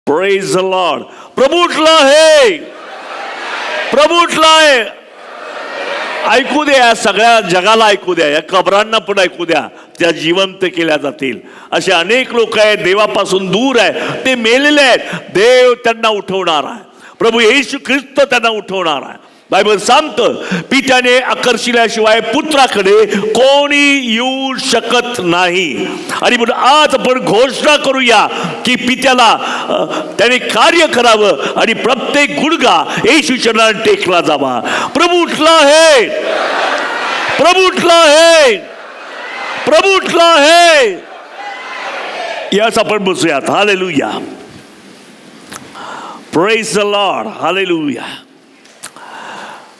Praise the Lord. प्रभू उठला आहे, प्रभू उठला आहे. ऐकू द्या, सगळ्या जगाला ऐकू द्या, या कबरांना पण ऐकू द्या. त्या जिवंत केल्या जातील. असे अनेक लोक आहेत देवापासून दूर आहे, ते मेलेले आहेत. देव त्यांना उठवणार आहे. प्रभू येशू ख्रिस्त त्यांना उठवणार आहे. बायबल सांगतं पित्याने आकर्षिल्याशिवाय पुत्राकडे कोणी येऊ शकत नाही. आणि म्हणून आज आपण घोषणा करूया की पित्याला त्याने कार्य करावं आणि प्रत्येक गुडघा येशू चरणात टेकला जावा. प्रभू उठला आहे, प्रभू उठला आहे, प्रभू उठला आहे. याच आपण बसूयात. Hallelujah, praise the Lord, hallelujah.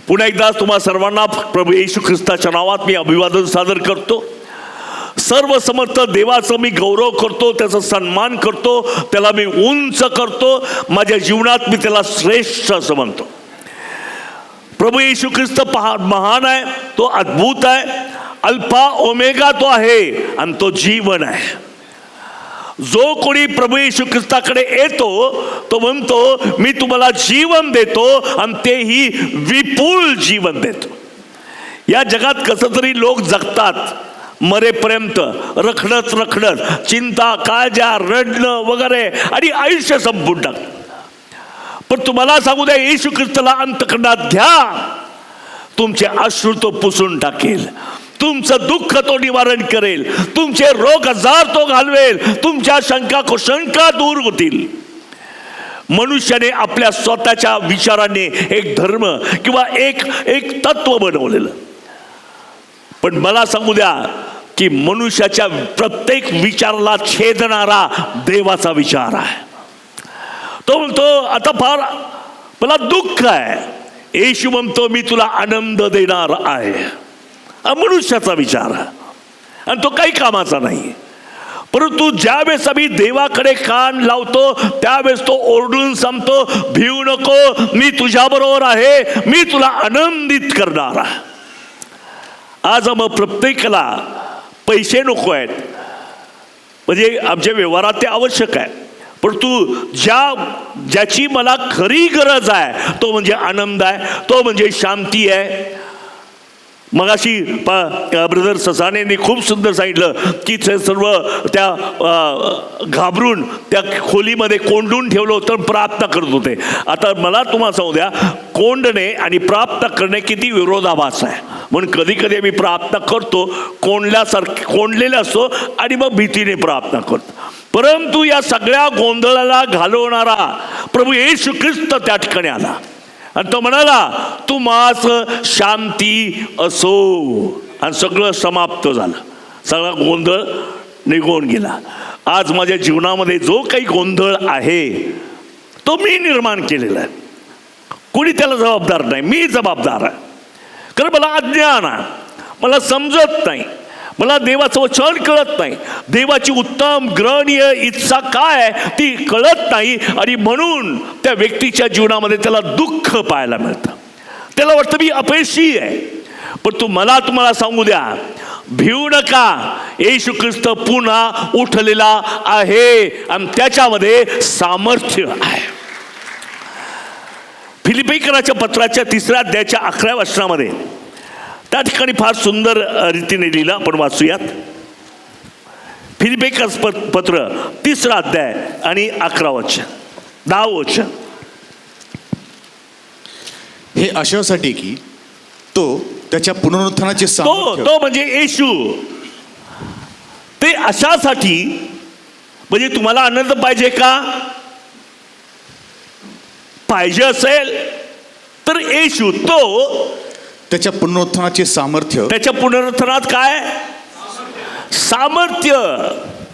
पुन्हा एकदा तुम्हा सर्वांना प्रभू येशू ख्रिस्ताच्या नावात मी अभिवादन सादर करतो. सर्व समर्थ देवाचा मी गौरव करतो, त्याचा सन्मान करतो, त्याला मी उंच करतो. माझ्या जीवनात मी त्याला श्रेष्ठ असं म्हणतो. प्रभू येशू ख्रिस्त महान आहे, तो अद्भुत आहे. अल्फा ओमेगा तो आहे आणि तो जीवन आहे. जो कोणी प्रभू येशू ख्रिस्ताकडे येतो तो म्हणतो मी तुम्हाला जीवन देतो आणि तेही विपुल जीवन देतो. या जगात कसं तरी लोक जगतात मरेपर्यंत, रखडत रखडत, चिंता काळजा रडणं वगैरे आणि आयुष्य संपून टाकतात. पण तुम्हाला सांगू द्या, येशू ख्रिस्ताला अंतःकरणात घ्या, तुमचे अश्रू तो पुसून टाकेल, तुमचं दुःख तो निवारण करेल, तुमचे रोग आजार तो घालवेल, तुमच्या शंका कुशंका दूर होतील. मनुष्याने आपल्या स्वतःच्या विचाराने एक धर्म किंवा एक तत्व बनवलेलं. पण मला सांगू द्या की मनुष्याच्या प्रत्येक विचाराला छेदणारा देवाचा विचार आहे. तो म्हणतो आता फार मला दुःख आहे, येशू म्हणतो मी तुला आनंद देणार आहे. मनुष्याचा विचार आणि तो काही कामाचा नाही. परंतु ज्यावेळेस आम्ही देवाकडे कान लावतो त्यावेळेस तो ओरडून सांगतो भिवू नको, मी तुझ्याबरोबर आहे, मी तुला आनंदित करणार आहे. आज मग प्रत्येकाला पैसे नको आहेत, म्हणजे आमच्या व्यवहारात ते आवश्यक आहे, परंतु ज्याची मला खरी गरज आहे तो म्हणजे आनंद आहे, तो म्हणजे शांती आहे. मगाशी ब्रदर ससानेंनी खूप सुंदर सांगितलं की ते सर्व त्या घाबरून त्या खोलीमध्ये कोंडून ठेवलं होतं, प्रार्थना करत होते. आता मला तुम्हाला सांगू द्या, कोंडणे आणि प्रार्थना करणे किती विरोधाभास आहे. म्हणून कधी कधी आम्ही प्रार्थना करतो, कोंडलेला असतो आणि मग भीतीने प्रार्थना करतो. परंतु या सगळ्या गोंधळाला घालवणारा प्रभू येशू ख्रिस्त त्या ठिकाणी आला आणि तो म्हणाला तू मास शांती असो, आणि सगळं समाप्त झालं. सगळा गोंधळ निघून गेला. आज माझ्या जीवनामध्ये जो काही गोंधळ आहे तो मी निर्माण केलेला आहे. कोणी त्याला जबाबदार नाही, मी जबाबदार आहे. कारण मला अज्ञान आहे, मला समजत नाही, मला देवाचं वचन कळत नाही, देवाची उत्तम ग्रहणीय इच्छा काय ती कळत नाही. आणि म्हणून त्या व्यक्तीच्या जीवनामध्ये त्याला दुःख पाहायला मिळतं. त्याला वाटतं मी अपयशी आहे. पण तुम्हाला सांगू द्या, भिवू नका, येशू ख्रिस्त पुन्हा उठलेला आहे आणि त्याच्यामध्ये सामर्थ्य आहे. फिलिप्पीकराच्या पत्राच्या 3 अध्यायाच्या 11व्या वचनामध्ये त्या ठिकाणी फार सुंदर रीतीने लिहिलं, आपण वाचूयात. फिलिप्पीकर पत्र 3 अध्याय आणि 11 वचन, 10 वचन. हे अशासाठी की तो त्याच्या पुनरुत्थानाचे तो म्हणजे येशू, ते अशासाठी म्हणजे तुम्हाला आनंद पाहिजे का? पाहिजे असेल तर येशू तो त्याच्या पुनरुत्थानाचे सामर्थ्य, त्याच्या पुनरुत्थानात काय सामर्थ्य,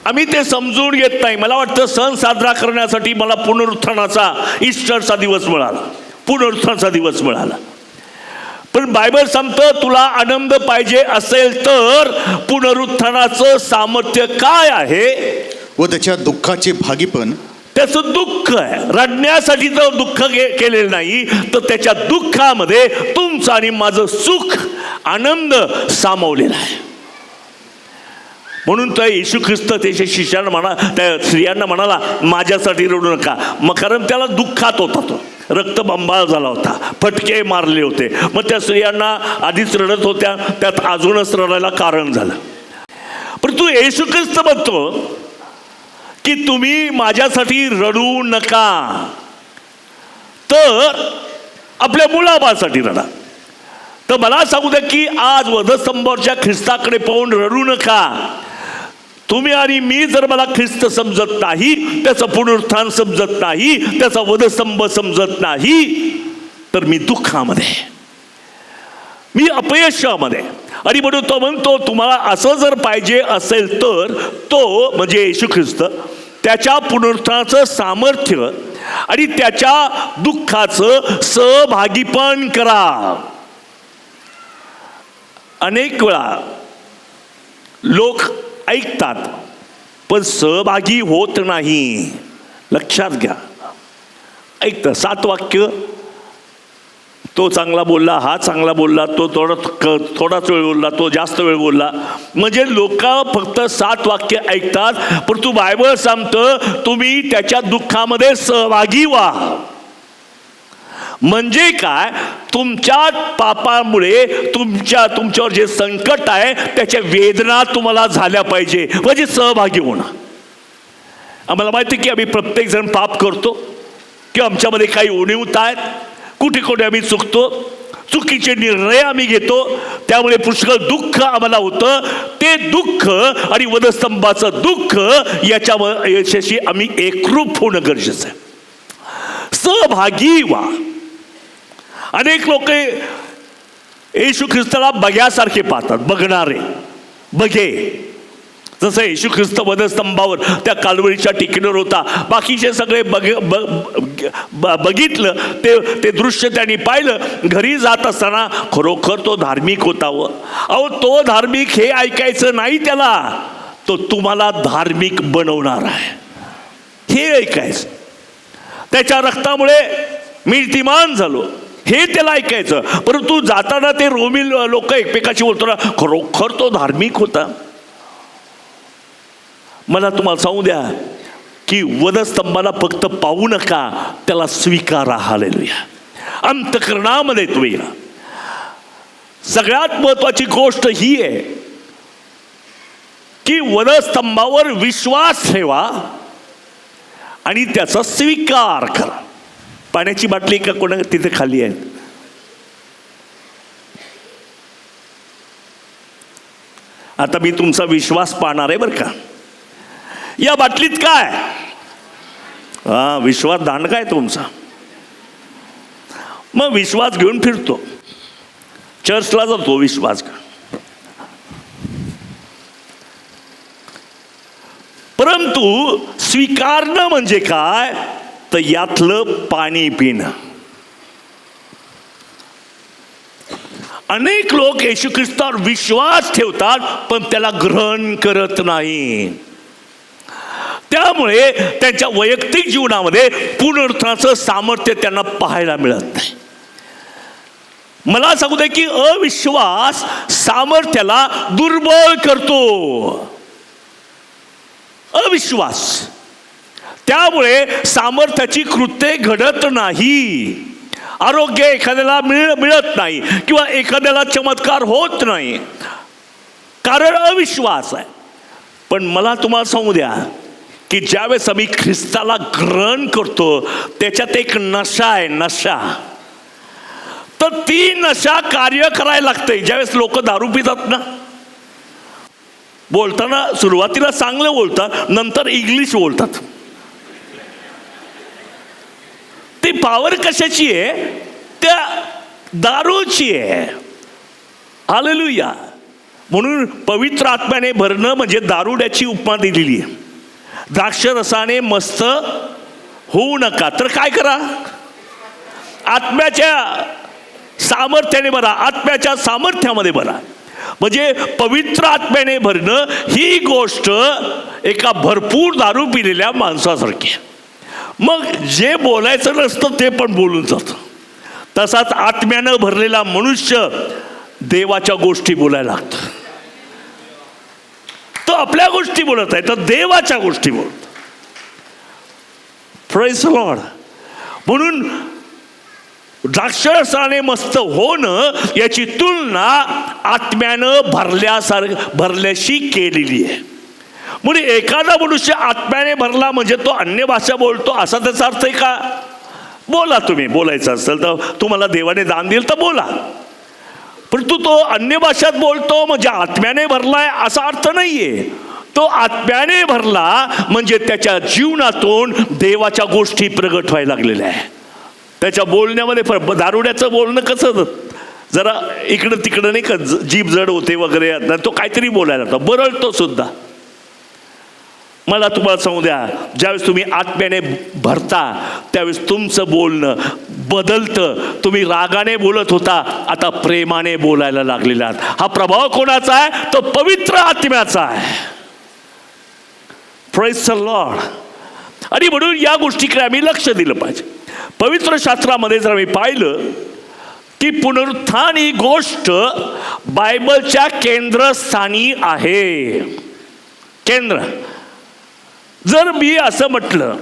आम्ही ते समजून घेत नाही. मला वाटतं सण साजरा करण्यासाठी मला पुनरुत्थानाचा ईस्टरचा दिवस मिळाला, पुनरुत्थानाचा दिवस मिळाला. पण बायबल सांगतं तुला आनंद पाहिजे असेल तर पुनरुत्थानाचं सामर्थ्य काय आहे व त्याच्या दुःखाचे भागीपण. त्याचं दुःख आहे, रडण्यासाठी तर दुःख केलेलं नाही, तर त्याच्या दुःखामध्ये तुमचं आणि माझं सुख आनंद सामावलेला आहे. म्हणून तो येशू ख्रिस्त त्याच्या शिष्यांना त्या स्त्रियांना म्हणाला, माझ्यासाठी रडू नका. मग कारण त्याला दुःखात होता, तो रक्तबंबाळ झाला होता, फटके मारले होते. मग त्या स्त्रियांना आधीच रडत होत्या, त्यात अजूनच रडायला कारण झालं. परंतु येशू ख्रिस्त म्हणतो की तुम्ही माझ्यासाठी रडू नका, तर आपल्या मुलाबाळासाठी रडा. तर मला सांगू द्या की आज वधस्तंभावरच्या ख्रिस्ताकडे पाहून रडू नका. तुम्ही आणि मी जर मला ख्रिस्त समजत नाही, त्याचं पुनरुत्थान समजत नाही, त्याचा वधस्तंभ समजत नाही, तर मी दुःखामध्ये, मी अपयशामध्ये. आणि म्हणून तो म्हणतो तुम्हाला असं जर पाहिजे असेल तर तो म्हणजे येशू ख्रिस्त त्याच्या पुनरुत्थानाचं सामर्थ्य आणि त्याच्या दुःखाचं सहभागीपण करा. अनेक वेळा लोक ऐकतात पण सहभागी होत नाही. लक्षात घ्या, ऐकतं 7 वाक्य, तो चांगला बोलला, हा चांगला बोलला, तो थोडाच वेळ बोलला, तो जास्त वेळ बोलला, म्हणजे लोक फक्त 7 वाक्य ऐकतात. परंतु बायबल सांगतं तुम्ही त्याच्या दुःखामध्ये सहभागी व्हा. म्हणजे काय, तुमच्या पापामुळे तुमच्यावर जे संकट आहे त्याच्या वेदना तुम्हाला झाल्या पाहिजे, म्हणजे सहभागी होणं. आम्हाला माहिती की आम्ही प्रत्येक जण पाप करतो किंवा आमच्यामध्ये काही उणीवता आहेत, कुठे कुठे आम्ही चुकतो, चुकीचे निर्णय आम्ही घेतो, त्यामुळे पुष्कळ दुःख आम्हाला होतं. ते दुःख आणि वधस्तंभाचं दुःख याच्याशी आम्ही एकरूप होणं गरजेचं आहे. सहभागी व्हा. अनेक लोक येशू ख्रिस्ताला बघ्यासारखे पाहतात, बघणारे, बघे. जसं येशू ख्रिस्त वधस्तंभावर त्या कालवरीच्या टिकीवर होता, बाकीचे सगळे बघितलं, ते दृश्य त्यांनी पाहिलं. घरी जात असताना खरोखर तो धार्मिक होता. अहो, तो धार्मिक हे ऐकायचं नाही त्याला, तो तुम्हाला धार्मिक बनवणार आहे हे ऐकायचं. त्याच्या रक्तामुळे नीतिमान झालो हे त्याला ऐकायचं. परंतु जाताना ते रोमी लोक एकमेकाशी बोलताना खरोखर तो धार्मिक होता. मला तुम्हाला सांगू द्या की वधस्तंभाला फक्त पाहू नका, त्याला स्वीकारा. हालेलुया. अंतःकरणामध्ये तुम्ही या. सगळ्यात महत्वाची गोष्ट ही आहे की वधस्तंभावर विश्वास ठेवा आणि त्याचा स्वीकार करा. पाण्याची बाटली का कोणा तिथे खाली आहे, आता मी तुमचा विश्वास पाहणार आहे बरं का. या बाटलीत काय, हा विश्वास दांडका आहे तुमचा. मग विश्वास घेऊन फिरतो, चर्चला जातो विश्वास घेऊन. परंतु स्वीकारणं म्हणजे काय, तर यातलं पाणी पिणं. अनेक लोक येशू ख्रिस्तावर विश्वास ठेवतात पण त्याला ग्रहण करत नाही. त्यामुळे त्यांच्या वैयक्तिक जीवनामध्ये पुनरुत्थानाचं सामर्थ्य त्यांना पाहायला मिळत नाही. मला सांगू दे की अविश्वास सामर्थ्याला दुर्बळ करतो. अविश्वास, त्यामुळे सामर्थ्याची कृत्ये घडत नाही, आरोग्य एखाद्याला मिळत नाही किंवा एखाद्याला चमत्कार होत नाही, कारण अविश्वास आहे. पण मला तुम्हाला सांगू द्या की ज्यावेळेस आम्ही ख्रिस्ताला ग्रहण करतो त्याच्यात एक नशा आहे, नशा. तर ती नशा कार्य करायला लागते. ज्यावेळेस लोक दारू पितात ना, बोलताना सुरुवातीला चांगलं बोलतात, नंतर इंग्लिश बोलतात. ती पॉवर कशाची आहे, त्या दारूची आहे. हालेलुया. म्हणून पवित्र आत्म्याने भरणं म्हणजे दारुड्याची उपमा दिलेली आहे. द्राक्ष रसाने मस्त होऊ नका, तर काय करा, आत्म्याच्या सामर्थ्याने भरा, आत्म्याच्या सामर्थ्यामध्ये भरा. म्हणजे पवित्र आत्म्याने भरणं ही गोष्ट एका भरपूर दारू पिलेल्या माणसासारखी. मग जे बोलायचं नसतं ते पण बोलून जातं. तसाच आत्म्यानं भरलेला मनुष्य देवाच्या गोष्टी बोलायला लागतं. तो आपल्या गोष्टी बोलत आहे, तर देवाच्या गोष्टी बोलतो. Praise the Lord. म्हणून द्राक्षरसाने मस्त होणं याची तुलना आत्म्यानं भरल्याशी केलेली आहे. म्हणजे एखादा मनुष्य आत्म्याने भरला म्हणजे तो अन्य भाषा बोलतो असा त्याचा अर्थ आहे का? बोला, तुम्ही बोलायचं असेल तर, तुम्हाला देवाने दान दिलं तर बोला, परंतु तो अन्य भाषात बोलतो म्हणजे आत्म्याने भरलाय असा अर्थ नाहीये. तो आत्म्याने भरला म्हणजे त्याच्या जीवनातून देवाच्या गोष्टी प्रगट व्हायला लागलेल्या आहे. त्याच्या बोलण्यामध्ये दारुड्याचं बोलणं कसं जरा इकडं तिकडं नाही का, जीभ जड होते वगैरे, तो काहीतरी बोलायला लागतो, बरळतो सुद्धा. मला तुम्हाला सांगू द्या, ज्यावेळेस तुम्ही आत्म्याने भरता त्यावेळेस तुमचं बोलणं बदलतं. तुम्ही रागाने बोलत होता, आता प्रेमाने बोलायला लागलेला आहात. हा प्रभाव कोणाचा आहे? तो पवित्र आत्म्याचा आहे. Praise the Lord. आणि म्हणून या गोष्टीकडे आम्ही लक्ष दिलं पाहिजे. पवित्र शास्त्रामध्ये जर आम्ही पाहिलं की पुनरुत्थान ही गोष्ट बायबलच्या केंद्रस्थानी आहे. केंद्र. जर मी असं म्हटलं,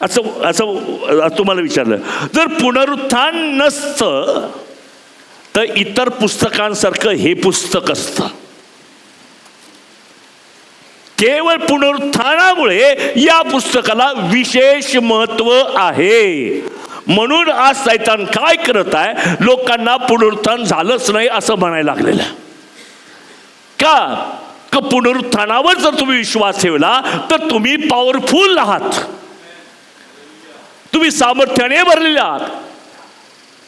असं तुम्हाला विचारलं, जर पुनरुत्थान नसतं तर इतर पुस्तकांसारखं हे पुस्तक असतं. केवळ पुनरुत्थानामुळे या पुस्तकाला विशेष महत्व आहे. म्हणून आज सैतान काय करत आहे, लोकांना पुनरुत्थान झालंच नाही असं म्हणायला लागलेलं. का? पुनरुत्थानावर जर तुम्ही विश्वास ठेवला तर तुम्ही पॉवरफुल आहात, तुम्ही सामर्थ्याने भरलेले आहात,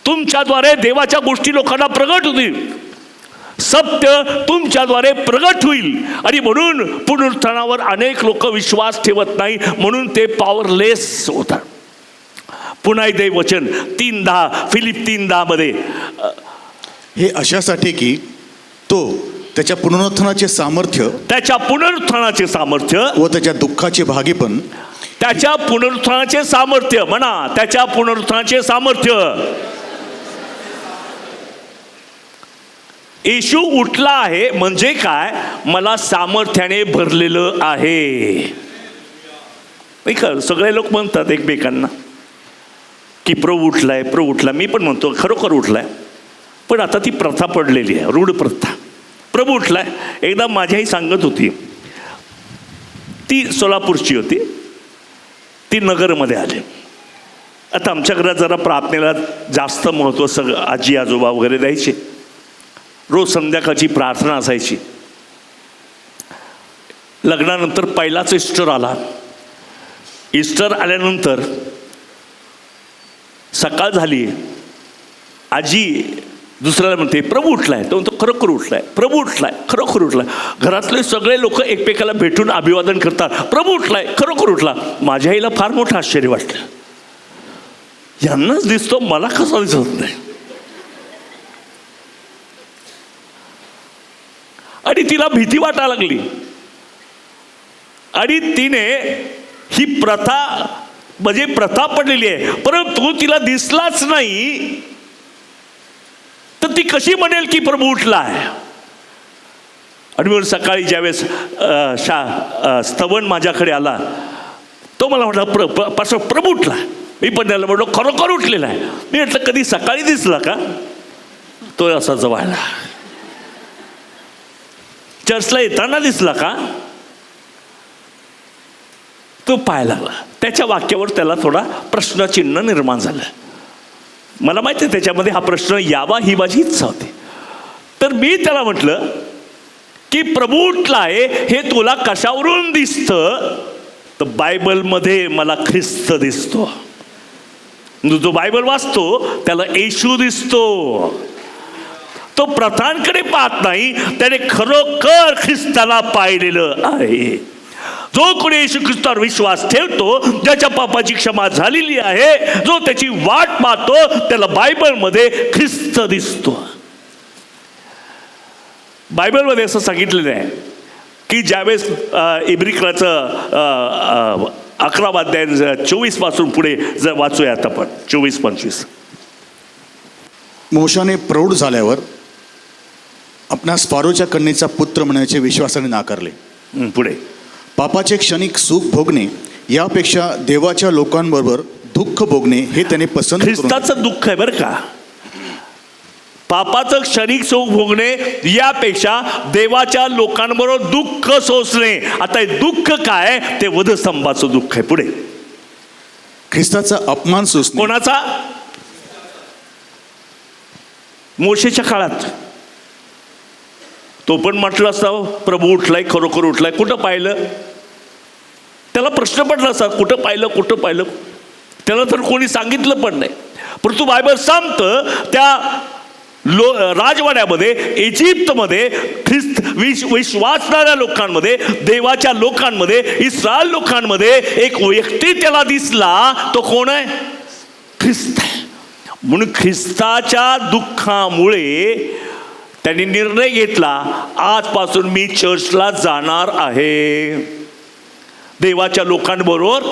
तुमच्याद्वारे देवाच्या गोष्टी लोकांना प्रगट होतील, सत्य तुमच्याद्वारे प्रगट होईल. आणि म्हणून पुनरुत्थानावर अनेक लोक विश्वास ठेवत नाही, म्हणून ते पॉवरलेस होतात. पुन्हा एकदा वचन 3:10 फिलिप 3:10 मध्ये, हे अशासाठी की तो त्याच्या पुनरुत्थानाचे सामर्थ्य, त्याच्या पुनरुत्थानाचे सामर्थ्य व त्याच्या दुःखाचे भागीपण, त्याच्या पुनरुत्थानाचे सामर्थ्य म्हणा, त्याच्या पुनरुत्थानाचे सामर्थ्य. येशू उठला आहे म्हणजे काय? मला सामर्थ्याने भरलेलं आहे. सगळे लोक म्हणतात एकमेकांना की प्रभू उठलाय, प्रभू उठला. मी पण म्हणतो खरोखर उठलाय, पण आता ती प्रथा पडलेली आहे, रूढ प्रथा. प्रभू उठलाय. एकदा माझ्याही सांगत होती, ती सोलापूरची होती, ती नगरमध्ये आली. आता आमच्या घरात जरा प्रार्थनेला जास्त महत्त्व सगळं आजी आजोबा वगैरे द्यायचे. रोज संध्याकाळची प्रार्थना असायची. लग्नानंतर पहिलाच ईस्टर आला. ईस्टर आल्यानंतर सकाळ झाली, आजी दुसऱ्याला म्हणते प्रभू उठलाय. तो म्हणतो खरोखर उठलाय, प्रभू उठलाय, खरोखर उठलाय. घरातले सगळे लोक एकमेकाला भेटून अभिवादन करतात, प्रभू उठलाय, खरोखर उठला. माझ्या आईला फार मोठं आश्चर्य वाटलं, यांनाच दिसतो, मला कसा दिसत नाही. आणि तिला भीती वाटायला लागली. आणि तिने ही प्रथा म्हणजे प्रथा पडलेली आहे, परंतु तिला दिसलाच नाही तर ती कशी म्हणेल की प्रभू उठला आहे. आणि म्हणून सकाळी ज्यावेळेस स्तवन माझ्याकडे आला, तो मला म्हटला प्रभू उठला. मी पण त्याला म्हटलो खरोखर उठलेला आहे. मी म्हटलं कधी सकाळी दिसला का? तो असा जवळला. चर्चला येताना दिसला का? तो पाहायला लागला. त्याच्या वाक्यावर त्याला थोडा प्रश्नचिन्ह निर्माण झालं. मला माहिती आहे त्याच्यामध्ये हा प्रश्न यावा ही माझी इच्छा होती. तर मी त्याला म्हटलं की प्रभू उठला आहे हे तुला कशावरून दिसतं? तर बायबलमध्ये मला ख्रिस्त दिसतो. जो बायबल वाचतो त्याला येशू दिसतो. तो प्रथांकडे पाहत नाही, त्याने खरोखर ख्रिस्ताला पाहिलेलं आहे. जो कोणी येशू ख्रिस्तावर विश्वास ठेवतो, ज्याच्या पापाची क्षमा झालेली आहे, जो त्याची वाट पाहतो, त्याला बायबलमध्ये ख्रिस्त दिसतो. बायबलमध्ये असं सांगितलेलं आहे की ज्यावेळेस इब्रिकराचं 11 अध्याय 24 पासून पुढे जर वाचूया आता आपण 24-25. मोशाने प्रौढ झाल्यावर आपणास फारोच्या कन्येचा पुत्र म्हणण्याचे विश्वासाने नाकारले. पुढे. पापाचे क्षणिक सुख भोगणे यापेक्षा देवाच्या लोकांबरोबर दुःख भोगणे हे त्याने पसंत करून ख्रिस्ताचं दुःख आहे बरं का. पापाचं क्षणिक सुख भोगणे यापेक्षा देवाच्या लोकांबरोबर दुःख सोसणे. आता हे दुःख काय ते वधस्तंभाचं दुःख आहे. पुढे. ख्रिस्ताचा अपमान सोसणे. कोणाचा? मोशेच्या काळात तो पण म्हटलं असता प्रभू उठलाय, खरोखर उठलाय. कुठं पाहिलं? त्याला प्रश्न पडला असता कुठं पाहिलं. त्याला तर कोणी सांगितलं पण नाही. परंतु बायबल सांगतं त्या राजवाड्यामध्ये, इजिप्तमध्ये विश्वासणाऱ्या लोकांमध्ये, देवाच्या लोकांमध्ये, इस्रायल लोकांमध्ये एक व्यक्ती त्याला दिसला. तो कोण आहे? ख्रिस्त आहे. म्हणून ख्रिस्ताच्या दुःखामुळे त्यांनी निर्णय घेतला, आजपासून मी चर्चला जाणार आहे. देवाच्या लोकांबरोबर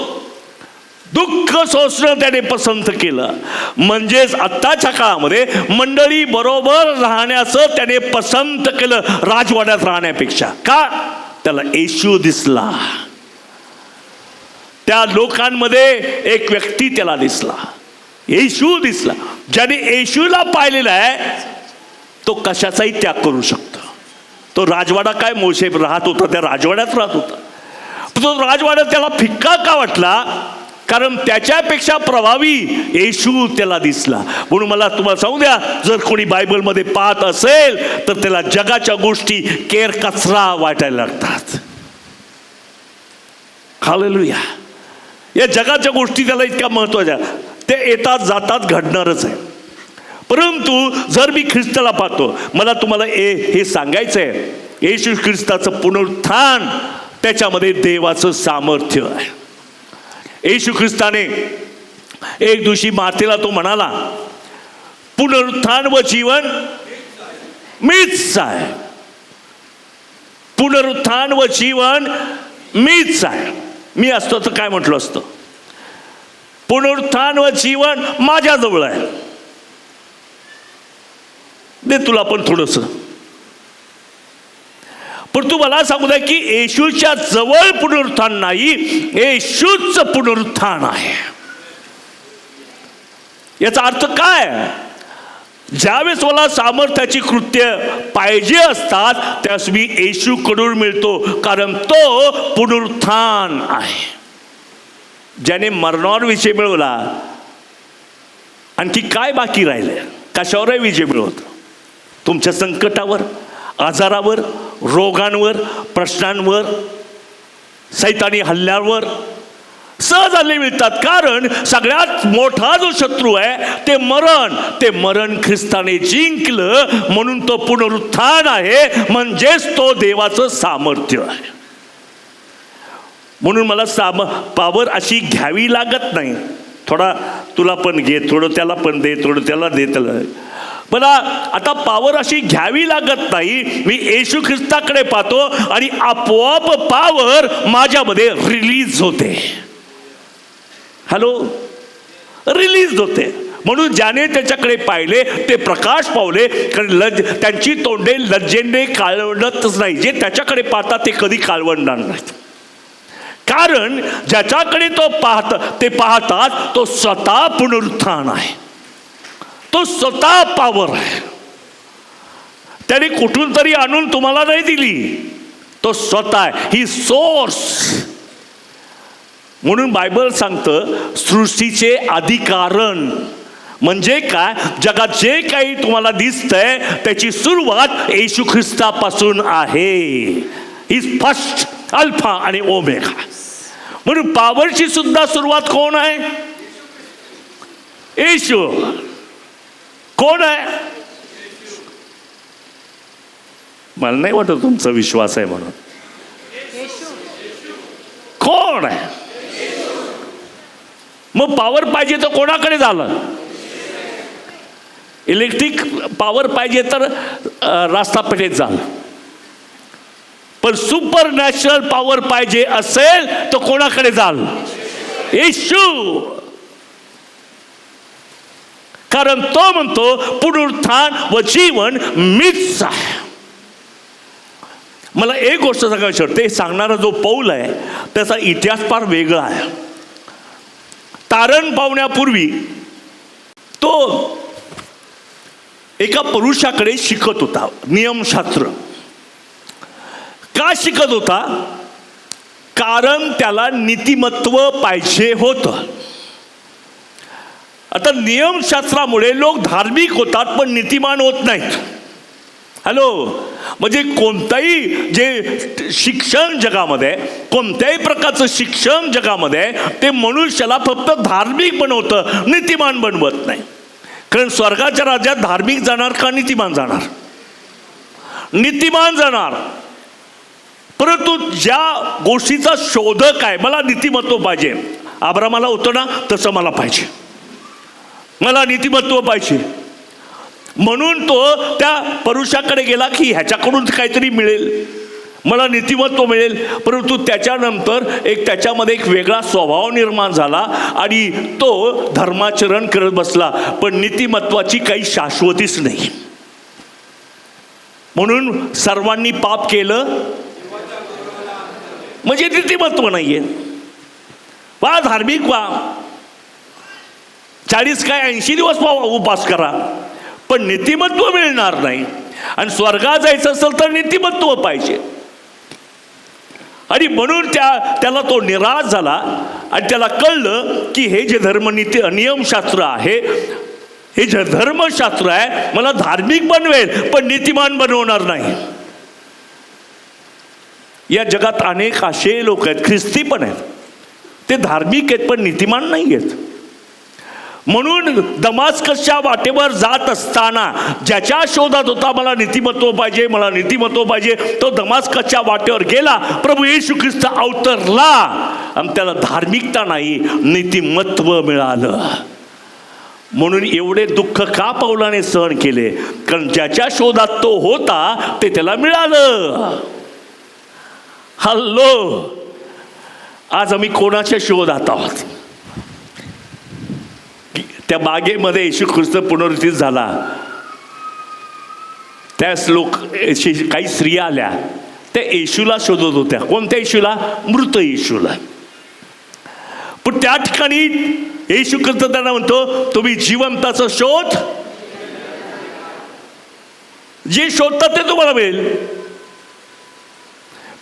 दुःख सोसणं त्याने पसंत केलं. म्हणजेच आत्ताच्या काळामध्ये मंडळी बरोबर राहण्याचं त्याने पसंत केलं राजवाड्यात राहण्यापेक्षा. का? त्याला येशू दिसला. त्या लोकांमध्ये एक व्यक्ती त्याला दिसला, येशू दिसला. ज्याने येशूला पाहिलेला आहे तो कशाचाही त्याग करू शकतो. तो राजवाडा काय मोशे राहत होता त्या राजवाड्यात राहत होता. तो राजवाडा त्याला फिक्का का वाटला? कारण त्याच्यापेक्षा प्रभावी येशू त्याला दिसला. म्हणून मला तुम्हाला सांगू द्या, जर कोणी बायबलमध्ये पाहत असेल तर त्याला जगाच्या गोष्टी केर कचरा वाटायला लागतात. हालेलुया. या जगाच्या गोष्टी त्याला इतक्या महत्त्वाच्या, ते येतात जातात, घडणारच आहे. परंतु जर मी ख्रिस्ताला पाहतो, मला तुम्हाला हे सांगायचं आहे, येशू ख्रिस्ताचं पुनरुत्थान त्याच्यामध्ये देवाचं सामर्थ्य आहे. येशू ख्रिस्ताने एक दिवशी मातेला तो म्हणाला, पुनरुत्थान व जीवन मीच आहे. पुनरुत्थान व जीवन मीच आहे. मी असतो तर काय म्हटलं असतं? पुनरुत्थान व जीवन माझ्याजवळ आहे, दे तुला पण थोडंसं. पण तू मला सांगू द्या की येशूच्या जवळ पुनरुत्थान नाही, येशूच पुनरुत्थान आहे. याचा अर्थ काय? ज्यावेळेस मला सामर्थ्याची कृत्य पाहिजे असतात त्यावेळेस मी येशूकडून मिळतो, कारण तो पुनरुत्थान आहे. ज्याने मरणावर विजय मिळवला, आणखी काय बाकी राहिले? कशावरही विजय मिळवतो. तुमच्या संकटावर, आजारावर, रोगांवर, प्रश्नांवर, सैतानी हल्ल्यावर सहज मिळतात. कारण सगळ्यात मोठा जो शत्रू आहे ते मरण ख्रिस्ताने जिंकलं, म्हणून तो पुनरुत्थान आहे, म्हणजेच तो देवाचं सामर्थ्य आहे. म्हणून मला पावर अशी घ्यावी लागत नाही. थोडा तुला पण घे, थोडं त्याला पण दे, थोडं त्याला दे. त्याला मला आता पावर अशी घ्यावी लागत नाही. मी येशू ख्रिस्ताकडे पाहतो आणि आपोआप पावर माझ्यामध्ये रिलीज होते. हॅलो, रिलीज होते. म्हणून ज्याने त्याच्याकडे पाहिले ते प्रकाश पावले, कारण त्यांची तोंडे लज्जेने काळवंडतच नाही. जे त्याच्याकडे पाहतात ते कधी काळवंडणार नाहीत. कारण ज्याच्याकडे ते पाहतात तो स्वतः पुनरुत्थान आहे, तो स्वतः पावर आहे. त्याने कुठून तरी आणून तुम्हाला नाही दिली, तो स्वतः आहे. ही सोर्स. म्हणून बायबल सांगतं सृष्टीचे आदिकारण म्हणजे काय? जगात जे काही तुम्हाला दिसतंय त्याची सुरुवात येशू ख्रिस्तापासून आहे. ही फर्स्ट, अल्फा आणि ओमेगा. म्हणून पावरची सुद्धा सुरुवात कोण आहे? येशू. कोण आहे? मला नाही वाटत तुमचा विश्वास आहे म्हणून. कोण आहे? मग पावर पाहिजे तर कोणाकडे झालं? इलेक्ट्रिक पावर पाहिजे तर रास्तापेठेत झालं. पण सुपर नॅचरल पावर पाहिजे असेल तर कोणाकडे झालं? येशू. कारण तो म्हणतो पुनरुत्थान व जीवन मीच आहे. मला एक गोष्ट सांगायची ते सांगणारा जो पौल आहे त्याचा इतिहास फार वेगळा आहे. तारण पावण्यापूर्वी तो एका पुरुषाकडे शिकत होता नियमशास्त्र. का शिकत होता? कारण त्याला नीतिमत्व पाहिजे होतं. आता नियमशास्त्रामुळे लोक धार्मिक होतात पण नीतिमान होत नाहीत. हॅलो, म्हणजे कोणताही जे शिक्षण जगामध्ये, कोणत्याही प्रकारचं शिक्षण जगामध्ये ते मनुष्याला फक्त धार्मिक बनवतं, नीतिमान बनवत नाही. कारण स्वर्गाच्या राज्यात धार्मिक जाणार का नीतिमान जाणार? नीतिमान जाणार. परंतु ज्या गोष्टीचा शोधक आहे, मला नीतिमत्व पाहिजे, अब्रामाला होतं ना तसं मला पाहिजे, मला नीतिमत्व पाहिजे, म्हणून तो त्या पुरुषाकडे गेला की ह्याच्याकडून काहीतरी मिळेल, मला नीतिमत्व मिळेल. परंतु त्याच्यानंतर त्याच्यामध्ये एक वेगळा स्वभाव निर्माण झाला आणि तो धर्माचरण करत बसला. पण नीतिमत्वाची काही शाश्वतीच नाही. म्हणून सर्वांनी पाप केलं म्हणजे नीतिमत्व नाहीये. वा धार्मिक वा, 40 काय 80 दिवस उपास करा, पण नीतिमत्व मिळणार नाही. आणि स्वर्गात जायचं असेल तर नीतिमत्व पाहिजे. आणि म्हणून त्याला तो निराश झाला आणि त्याला कळलं की हे जे नियमशास्त्र आहे, हे जे धर्मशास्त्र आहे मला धार्मिक बनवेल पण नीतिमान बनवणार नाही. या जगात अनेक असे लोक आहेत, ख्रिस्ती पण आहेत, ते धार्मिक आहेत पण नीतिमान नाही आहेत. म्हणून दमास्कसच्या वाटेवर जात असताना ज्याच्या शोधात होता मला नीतिमत्व पाहिजे, मला नीतिमत्व पाहिजे, तो दमास्कसच्या वाटेवर गेला. प्रभू येशू ख्रिस्त अवतरला आणि त्याला धार्मिकता नाही, नीतिमत्व मिळालं. म्हणून एवढे दुःख का पौलाने सहन केले? कारण ज्याच्या शोधात तो होता ते त्याला मिळालं. हल्लो, आज आम्ही कोणाच्या शोधात आहोत? त्या बागेमध्ये येशू ख्रिस्त पुनरुत्थित झाला, त्याच काही स्त्रिया आल्या, त्या येशूला शोधत होत्या. कोणत्या येशूला? मृत येशूला. पण त्या ठिकाणी येशू ख्रिस्त त्यांना म्हणतो, तुम्ही जिवंताचा शोध, जे शोधतात ते तुम्हाला मिळेल.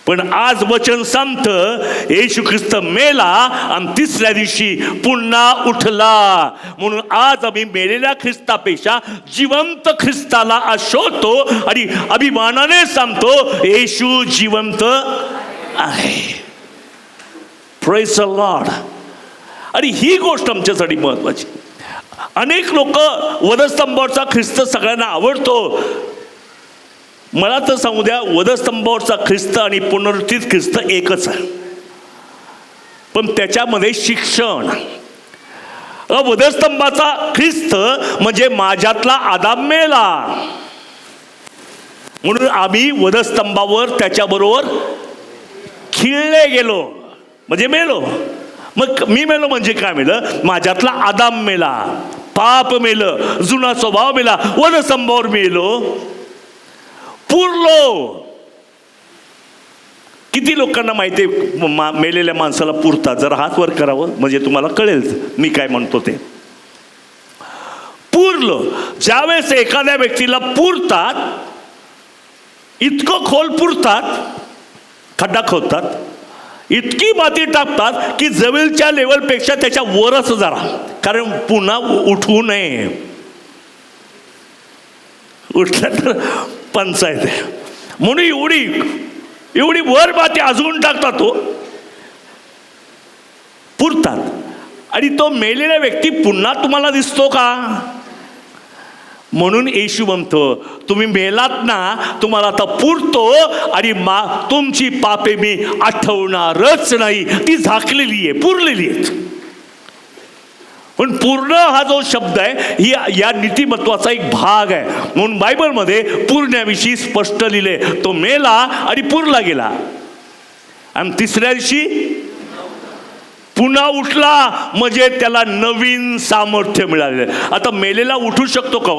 पण आज वचन सांगतं येशू ख्रिस्त मेला आणि तिसऱ्या दिवशी पुन्हा उठला. म्हणून आज आम्ही मेलेल्या ख्रिस्तापेक्षा जिवंत ख्रिस्ताला आज शोधतो आणि अभिमानाने सांगतो येशू जिवंत आहे. Praise the Lord. आणि ही गोष्ट आमच्यासाठी महत्वाची. अनेक लोक वधस्तंभावरचा ख्रिस्त सगळ्यांना आवडतो. मला तर सांगू द्या, वधस्तंभावरचा ख्रिस्त आणि पुनरुत्थित ख्रिस्त एकच आहे. पण त्याच्यामध्ये शिक्षण, वधस्तंभाचा ख्रिस्त म्हणजे माझ्यातला आदाम मेला, म्हणून आम्ही वधस्तंभावर त्याच्याबरोबर खिळले गेलो, म्हणजे मेलो. मग मी मेलो म्हणजे काय मेलं? माझ्यातला आदाम मेला, पाप मेलं, जुना स्वभाव मेला, वधस्तंभावर मेलो, पुरलो. किती लोकांना माहिती आहे मेलेल्या माणसाला पुरतात? जरा हात वर करावं म्हणजे तुम्हाला कळेल मी काय म्हणतो ते. पुरलो. ज्यावेळेस एखाद्या व्यक्तीला पुरतात, इतकं खोल पुरतात, खड्डा खोदतात, इतकी माती टाकतात की जवळच्या लेवलपेक्षा त्याच्या वरच जरा, कारण पुन्हा उठवू नये. उठला तर पंचायत आहे. म्हणून एवढी वर माती अजून टाकतात, तो पुरतात. आणि तो मेलेला व्यक्ती पुन्हा तुम्हाला दिसतो का? म्हणून येशू म्हणतो तुम्ही मेलात ना, तुम्हाला आता पुरतो आणि तुमची पापे मी आठवणारच नाही. ती झाकलेली आहे, पुरलेली आहेत. पण पूर्ण हा जो शब्द आहे ही या नीतिमत्वाचा एक भाग आहे. म्हणून बायबलमध्ये पुरण्याविषयी स्पष्ट लिहिले, तो मेला आणि पुरला गेला आणि तिसऱ्या दिवशी पुन्हा उठला, म्हणजे त्याला नवीन सामर्थ्य मिळाले. आता मेलेला उठू शकतो का?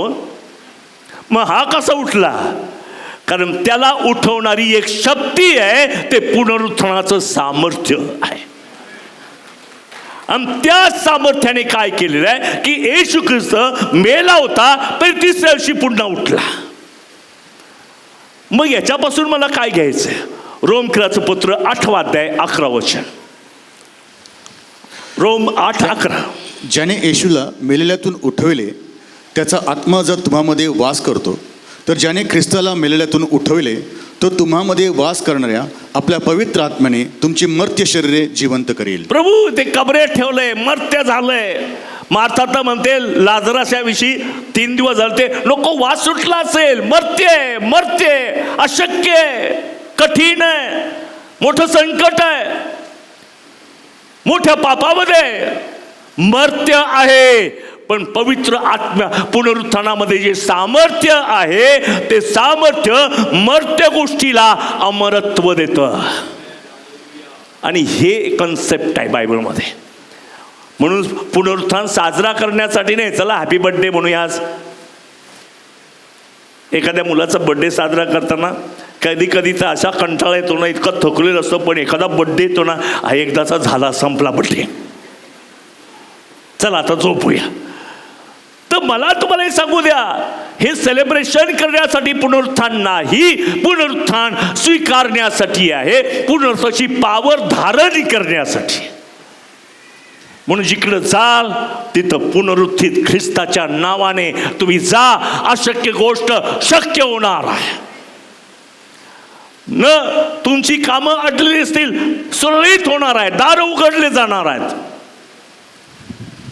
मग हा कसा उठला? कारण त्याला उठवणारी एक शक्ती शक्ती आहे, ते पुनरुत्थानाचं सामर्थ्य आहे. आणि त्या सामर्थ्याने काय केलेलं आहे की येशू ख्रिस्त मेला होता पण तिसऱ्या दिवशी पुन्हा उठला. मग याच्यापासून मला काय घ्यायचंय? रोमकराचं पत्र 8 अध्याय 11 वचन. रोम 8:11. ज्याने येशूला मेलेल्यातून उठविले त्याचा आत्मा जर तुम्हामध्ये वास करतो, तर ज्याने ख्रिस्ताला मेलेल्यातून उठविले तो तुम्हामध्ये वास करणाऱ्या आपल्या पवित्र आत्म्याने तुमची मर्त्य शरीरे जिवंत करेल. प्रभू ते कबरेत ठेवलंय, मर्त्य झालंय. मार्था तर म्हणते लाजराच्या विषयी 3 दिवस झाले नको, वास सुटला असेल. मर्त्य मर्त्य अशक्य आहे, कठीण आहे, मोठं संकट आहे, मोठ्या पापामध्ये मर्त्य आहे. पण पवित्र आत्म्या पुनरुत्थानामध्ये जे सामर्थ्य आहे ते सामर्थ्य मर्त्य गोष्टीला अमरत्व देतं. आणि हे कन्सेप्ट आहे बायबलमध्ये. म्हणून पुनरुत्थान साजरा करण्यासाठी नाही, चला हॅपी बर्थडे म्हणूया. आज एखाद्या मुलाचा बर्थडे साजरा करताना कधी कधी तर असा कंटाळा येतो ना, इतका थकलेला असतो, पण एखादा बर्थडे येतो ना, हा एकदाचा झाला, संपला बर्थडे, चला आता झोपूया. तर मला तुम्हाला हे सांगू द्या, हे सेलिब्रेशन करण्यासाठी पुनरुत्थान नाही, पुनरुत्थान स्वीकारण्यासाठी आहे, पुनरुत्थानाची पावर धारण करण्यासाठी. म्हणून जिकडं जाल तिथं पुनरुत्थित ख्रिस्ताच्या नावाने तुम्ही जा, अशक्य गोष्ट शक्य होणार आहे. न तुमची कामं अडलेली असतील, सुरळीत होणार आहे, दार उघडले जाणार आहेत.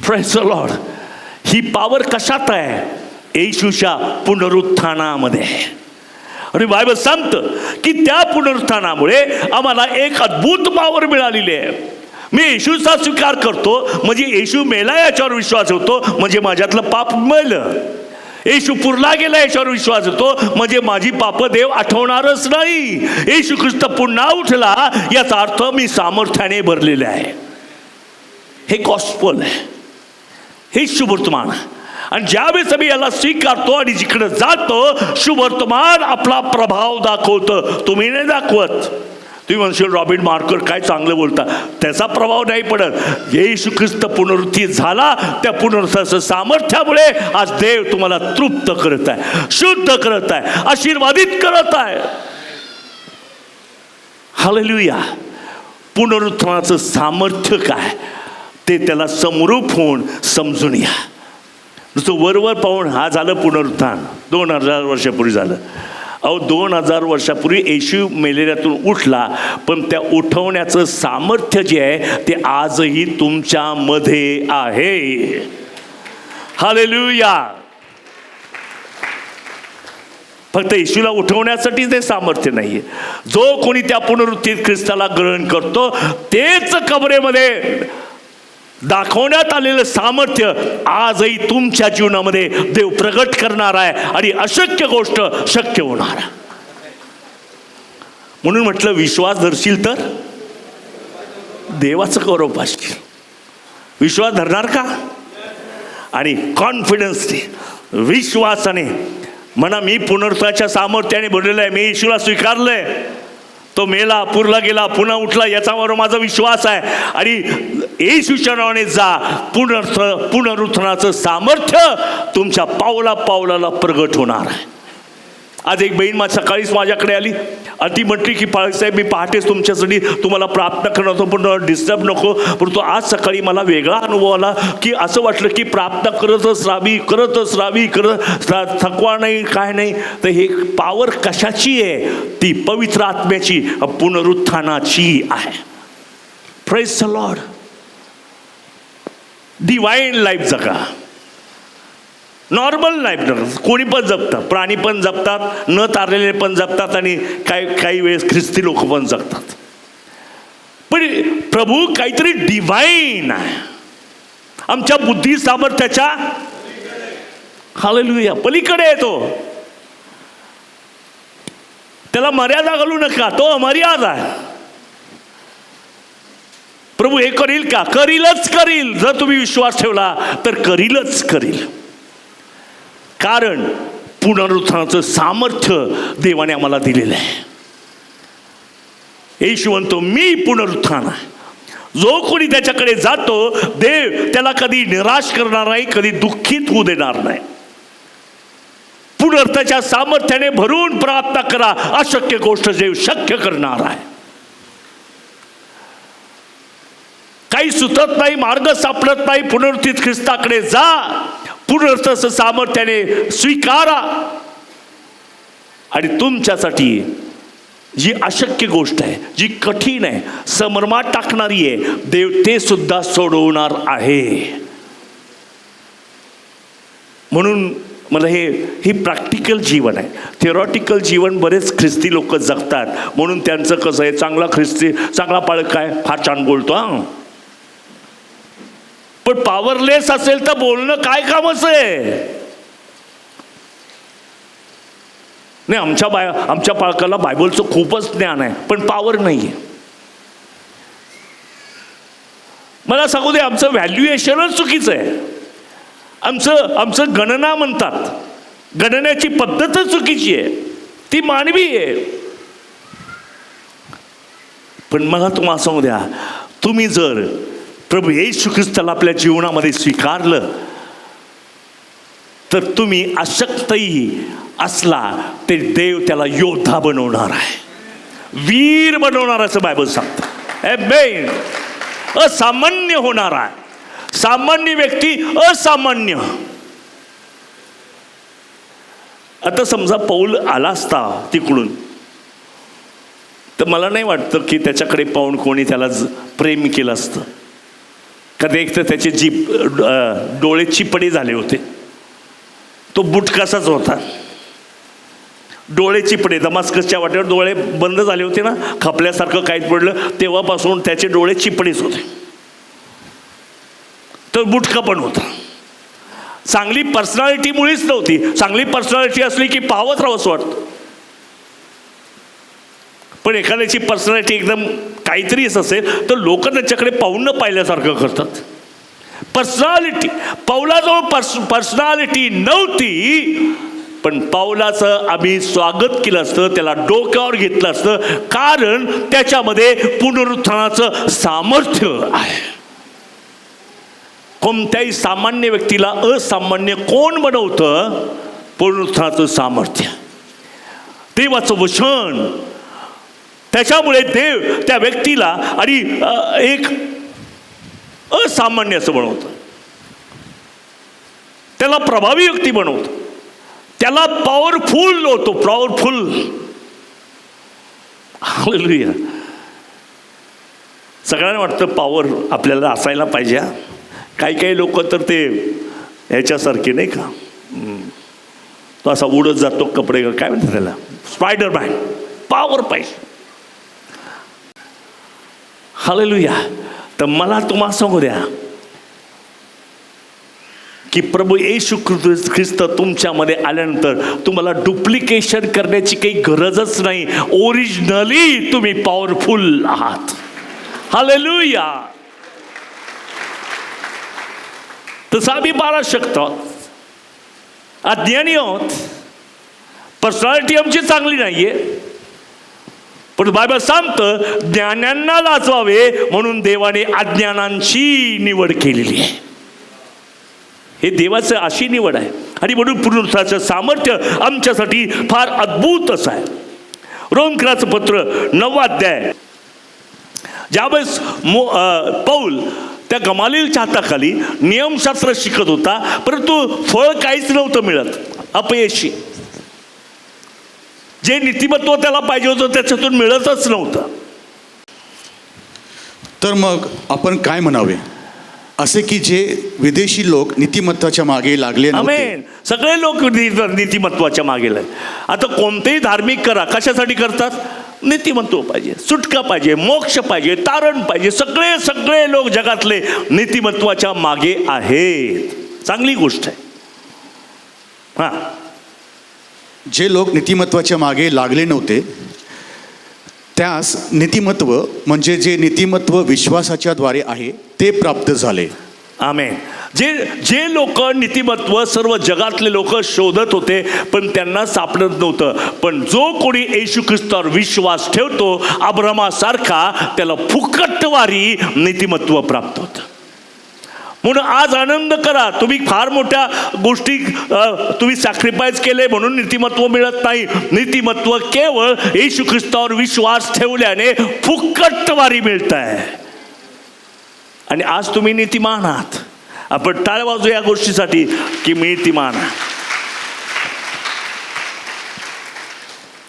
Praise the Lord. He power कशात आहे? येशूच्या पुनरुत्थानामध्ये. आणि बायबल सांगतं की त्या पुनरुत्थानामुळे आम्हाला एक अद्भुत पॉवर मिळालेली आहे. मी येशूचा स्वीकार करतो म्हणजे येशू मेला याच्यावर विश्वास होतो म्हणजे माझ्यातलं पाप मेलं. येशू पुरला गेला याच्यावर विश्वास होतो म्हणजे माझी पाप देव आठवणारच नाही. येशू ख्रिस्त पुन्हा उठला याचा अर्थ मी सामर्थ्याने भरलेले आहे. हे गॉस्पल आहे, हे शुभवर्तमान. आणि ज्यावेळेस आम्ही याला स्वीकारतो आणि जिकडे जातो शुभवर्तमान आपला प्रभाव दाखवतं. तुम्ही नाही दाखवत. तुम्ही म्हणशील रॉबिन मार्कर काय चांगलं बोलता, त्याचा प्रभाव नाही पडत. येशू ख्रिस्त पुनरुत्थित झाला, त्या पुनरुत्थानाच्या सामर्थ्यामुळे आज देव तुम्हाला तृप्त करत आहे, शुद्ध करत आहे, आशीर्वादित करत आहे. हालेलुया. पुनरुत्थानाचं सामर्थ्य काय ते त्याला समरूप होऊन समजून या. नुसतं वरवर पाहून हा झालं पुनरुत्थान, 2000 वर्षापूर्वी झालं. 2000 वर्षापूर्वी येशू मेलेल्यातून उठला, पण त्या उठवण्याचं सामर्थ्य जे आहे ते आजही तुमच्यामध्ये आहे. हालेलुया. फक्त येशूला उठवण्यासाठी ते सामर्थ्य नाहीये. जो कोणी त्या पुनरुत्थित ख्रिस्ताला ग्रहण करतो तेच कबरेमध्ये दाखवण्यात आलेलं सामर्थ्य आजही तुमच्या जीवनामध्ये देव प्रगट करणार आहे आणि अशक्य गोष्ट शक्य होणार. म्हणून म्हटलं विश्वास धरशील तर देवाचं गौरव पाशील. विश्वास धरणार का? आणि कॉन्फिडन्सने विश्वासाने म्हणा मी पुनरुत्थानाच्या सामर्थ्याने भरलेलं आहे, मी येशूला स्वीकारलंय, तो मेला, पुरला गेला, पुन्हा उठला याच्यावर माझा विश्वास आहे. आणि येशूच्या नावाने जा, पुनरुत्थानाचं सामर्थ्य तुमच्या पावला पावलाला प्रगट होणार आहे. आज एक बहीण सकाळीच माझ्याकडे आली आणि ती म्हटली की साहेब मी पहाटेच तुमच्यासाठी तुम्हाला प्रार्थना करणार होतो पण डिस्टर्ब नको, परंतु आज सकाळी मला वेगळा अनुभव आला की असं वाटलं की प्रार्थना करतच राहावी थकवा नाही काय नाही. तर हे पॉवर कशाची आहे? ती पवित्र आत्म्याची, पुनरुत्थानाची आहे. Praise the Lord. Divine life जगा, नॉर्मल लाईफ जगतात. कोणी पण जगतात, प्राणी पण जगतात, न तारलेले पण जगतात आणि काही वेळेस ख्रिस्ती लोक पण जगतात. पण प्रभू काहीतरी डिवाइन आहे, आमच्या बुद्धी सामर्थ्याच्या हालेलुया पलीकडे येतो. त्याला मर्यादा घालू नका, तो अमर्याद आहे. प्रभू हे करील का? करीलच करील. जर तुम्ही विश्वास ठेवला तर करीलच करील. कारण पुनरुत्थानाचं सामर्थ्य देवाने आम्हाला दिलेलं आहे. येशू म्हणतो मी पुनरुत्थान आहे. जो कोणी त्याच्याकडे जातो देव त्याला कधी निराश करणार नाही, कधी दुःखित होऊ देणार नाही. पुनरुत्थानाच्या सामर्थ्याने भरून प्रार्थना करा, अशक्य गोष्ट देव शक्य करणार आहे. काही सुचत नाही, मार्ग सापडत नाही, पुनरुत्थित ख्रिस्ताकडे जा, पुनरुत्थानाच्या सामर्थ्याने स्वीकारा. आणि तुमच्यासाठी जी अशक्य गोष्ट आहे, जी कठीण आहे, समर्मात टाकणारी आहे, देव ते सुद्धा सोडवणार आहे. म्हणून मला हे प्रॅक्टिकल जीवन आहे. थिओरॉटिकल जीवन बरेच ख्रिस्ती लोक जगतात, म्हणून त्यांचं कसं आहे, चांगला पाळक काय फार छान बोलतो हां, पण पॉवरलेस असेल तर बोलणं काय कामच आहे. नाही, आमच्या पालकाला बायबलचं खूपच ज्ञान आहे, पण पॉवर नाही आहे. मला सांगू दे, आमचं व्हॅल्युएशनच चुकीचं आहे. आमचं गणना म्हणतात, गणण्याची पद्धतच चुकीची आहे, ती मानवी आहे. पण मला तुम्हाला सांगू द्या, तुम्ही जर प्रभू येशू ख्रिस्ताला आपल्या जीवनामध्ये स्वीकारलं तर तुम्ही अशक्तही असला ते देव त्याला योद्धा बनवणार आहे, वीर बनवणार असं बायबल सांगतं. आमेन. असामान्य होणार आहे. सामान्य व्यक्ती असामान्य. आता समजा पौल आला असता तिकडून, तर मला नाही वाटतं की त्याच्याकडे पाहून कोणी त्याला प्रेम केलं असतं. कधी एक तर त्याचे डोळे चिपडे झाले होते, तो बुटकासाच होता, डोळे चिपडे. दमास्कसच्या वाटेवर डोळे बंद झाले होते ना, खपल्यासारखं काहीच पडलं, तेव्हापासून त्याचे डोळे चिपडेच होते. तर बुटका पण होता. चांगली पर्सनॅलिटी मुळीच नव्हती. चांगली पर्सनॅलिटी असली की पाहत राहावंच वाटतं. पण एखाद्याची पर्सनॅलिटी एकदम काहीतरीच असेल तर लोक त्याच्याकडे पाहून न पाहिल्यासारखं करतात. पर्सनॅलिटी, पौलाजवळ पर्सनॅलिटी नव्हती, पण पौलाचं आम्ही स्वागत केलं असतं, त्याला डोक्यावर घेतलं असतं, कारण त्याच्यामध्ये पुनरुत्थानाचं सामर्थ्य आहे. कोणत्याही सामान्य व्यक्तीला असामान्य कोण बनवतं? पुनरुत्थानाचं सामर्थ्य, देवाचं वचन. त्याच्यामुळे देव त्या व्यक्तीला आणि एक असामान्य असं बनवतं, त्याला प्रभावी व्यक्ती बनवतं, त्याला पॉवरफुल होतो, पॉवरफुल. हालेलुया. सगळ्यांना वाटतं पॉवर आपल्याला असायला पाहिजे. काही लोक तर ते ह्याच्यासारखे नाही का, तो असा उडत जातो, कपडे काय म्हणतात त्याला, स्पायडरमॅन. पॉवर पाहिजे. हालेलुया. तर मला तुम्हाला सांगू द्या की प्रभू येशू ख्रिस्त तुमच्यामध्ये आल्यानंतर तुम्हाला डुप्लिकेशन करण्याची काही गरजच नाही. ओरिजिनली तुम्ही पॉवरफुल आहात. हालेलुया. तसं आम्ही बाळा शकतो, अज्ञानी आहोत, पर्सनॅलिटी आमची चांगली नाहीये, पण बायबल सांगतं ज्ञानांना लाजवावे म्हणून देवाने अज्ञानांची निवड केलेली आहे. हे देवाचं अशी निवड आहे. आणि म्हणून पुनरुत्थानाचं सामर्थ्य आमच्यासाठी फार अद्भुतच आहे. रोमकराचं पत्र 9 अध्याय, ज्यावेळेस पौल त्या गमालीलच्या हाताखाली नियमशास्त्र शिकत होता, परंतु फळ काहीच नव्हतं मिळत, अपयशी. जे नीतिमत्व त्याला पाहिजे होतं त्याच्यातून मिळतच नव्हतं. तर मग आपण काय म्हणावे असे की जे विदेशी लोक नीतिमत्वाच्या मागे लागले नव्हते? आमेन. सगळे लोक नीतिमत्वाच्या मागे लागले. आता कोणतेही धार्मिक करा, कशासाठी करतात? नीतिमत्व पाहिजे, सुटका पाहिजे, मोक्ष पाहिजे, तारण पाहिजे. सगळे लोक जगातले नीतिमत्वाच्या मागे आहेत. चांगली गोष्ट आहे. हां, जे लोक नीतिमत्वाच्या मागे लागले नव्हते त्यास नीतिमत्व म्हणजे जे नीतिमत्व विश्वासाच्या द्वारे आहे ते प्राप्त झाले. आमेन. जे लोक नीतिमत्व सर्व जगातले लोक शोधत होते पण त्यांना सापडत नव्हतं, पण जो कोणी येशू ख्रिस्तावर विश्वास ठेवतो अब्रामासारखा त्याला फुकटवारी नीतिमत्व प्राप्त होतं. म्हणून आज आनंद करा. तुम्ही फार मोठ्या गोष्टी तुम्ही सॅक्रिफाईस केले म्हणून नीतिमत्व मिळत नाही. नीतिमत्व केवळ येशू ख्रिस्तावर विश्वास ठेवल्याने फुकटवारी मिळत आहे. आणि आज तुम्ही नीतिमान आहात. आपण टाळ वाजू या गोष्टीसाठी की मी नीतिमान आहे.